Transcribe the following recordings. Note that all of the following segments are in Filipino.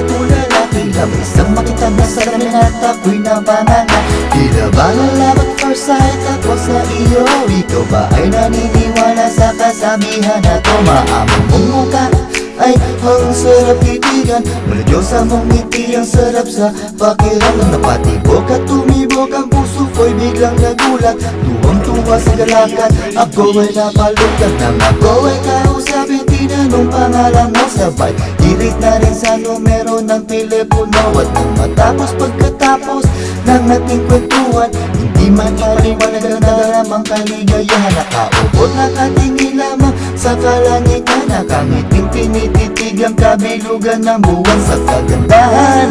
napatulala. Tila may isang makita na salamin at ako'y napanganga. Tila ba love at first sight ako sa iyo? Ikaw ba ay naniniwala sa kasabihan na to? Maamong mong mukha ay ang sarap titigan, malagyosa mong ngiti ang sarap sa pakiramdam. Napatibok at tumibok ang puso ko'y biglang nagulat. Tuwang-tuwa sa galakan, ako ay napalugat. Nang ako ay kausapin, tinanong pangalan mo. Sabay dirit na rin sa numero ng telepono. At nang matapos pagkatapos ng nating kwentuhan, hindi man ipaliwanag ang daramang kaligayahan. Nakaubot, nakatingin lamang sa kalangitan, nakangiting tinititig ang kabilugan ng buwan sa kagandahan.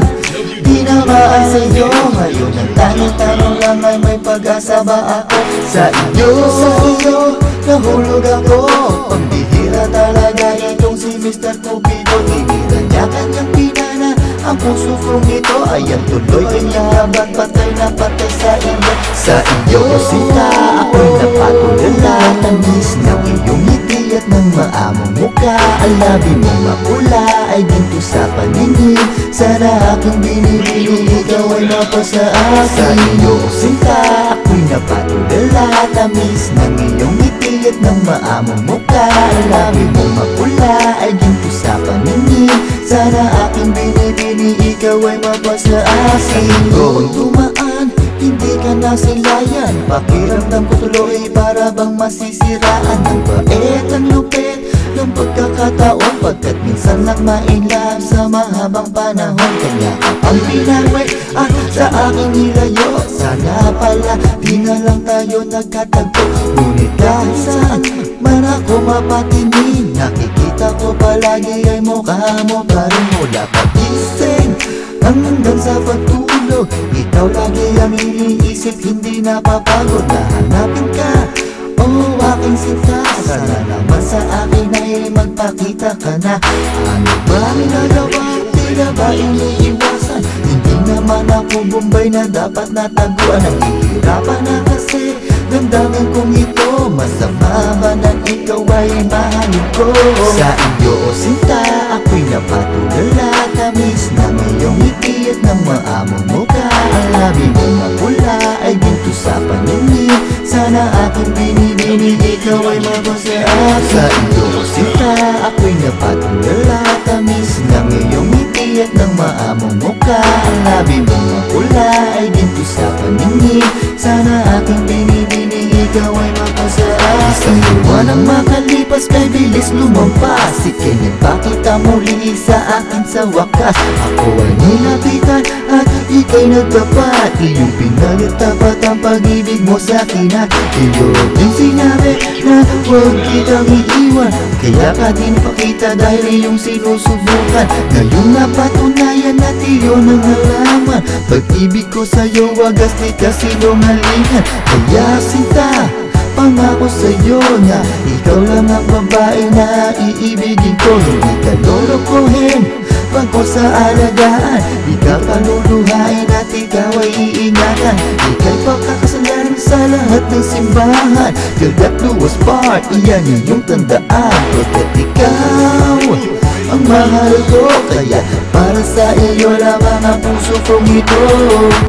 Di na maay sa'yo, ngayon ang tanong-tanong lang ay may pag-asa ba ako sa iyo? Sa iyo, nahulog ako. Pambihira talaga itong si Mr. Cupido. Tinira niya kanyang pinana, ang puso kong ito ay ang tuloy kanyang laban, patay na patay sa iyo. Sa iyo, sinta, ako'y napatulala. Tamis ng iyong ngiti at ng maamong mukha. Ang labi mong mapula ay ginto sa paningin. Sana aking binibili, ikaw ay mapasa akin. Sa iyo, sinta, ako'y napatulala. Tamis ng iyong ngiti at ng maamong mukha. Ang labi mong mapula ay ginto sa paningin. Sana aking binibini, ikaw ay mapasa akin. Sa iyo ay tumaan, hindi ka nasilayan. Pakiramdam ko tuloy para bang masisiraan. Ang bait, ang lupit ng pagkakataon, pagkat minsan lang ma-inlove sa mahabang panahon. Kanya ang pinaway at sa aking nilayo. Sana pala di na lang tayo nagkatagpo. Ngunit kahit saan man ako mapatingin, nakikita ko palagi ay mukha mo pa rin. Mula pagising hanggang sa pagtulog, ikaw lagi ang iniisip, hindi napapagod. Nahanapin ka, oh aking sinta. Sana naman sa akin ay magpakita ka na. Ano ba ginagawa? Tila ba iniiwasan? Hindi naman ako Bombay na dapat nataguan. Nahihirapan na kasi damdamin kong ito. Masama ba na ikaw ay mahalin ko? Sa iyo, o sinta, ako'y napatulala. Tamis ng iyong ngiti at ng maamong mukha. Ang labi mong mapula ay ginto sa paningin. Sana aking binibini, ikaw ay mapasa akin. Sa iyo, o sinta, ako'y napatulala. Tamis ng iyong ngiti at ng maamong mukha. Ang labi mong mapula ay ginto sa paningin. Sana aking binibini, ikaw ay mapasa akin. Isang buwan ang makalipas, kay bilis lumampas. Ika'y nagpakita muli sa akin sa wakas. Ako ay nilapitan at ika'y nagtapat. Iyong pinagtapat ang pag-ibig mo sa akin. At iyong din sinabi na huwag kitang iiwan. Kaya ka din pakita dahil iyong sinusubukan. Ngayon napatunayan at iyon ang halaman. Pag-ibig ko sa'yo wagas di ka sinungalingan. Kaya sinta, pangako sa'yo na ikaw lang ang babae na iibigin ko. Hindi ka lolokohin pagko sa alagaan. Di ka paluluhain at ikaw ay iingatan. Ika'y pagkakasalan sa lahat ng simbahan. Till that do us part, iyan iyong tandaan. Pagkat ikaw ang mahal ko, kaya para sa iyo lamang ang puso kong ito.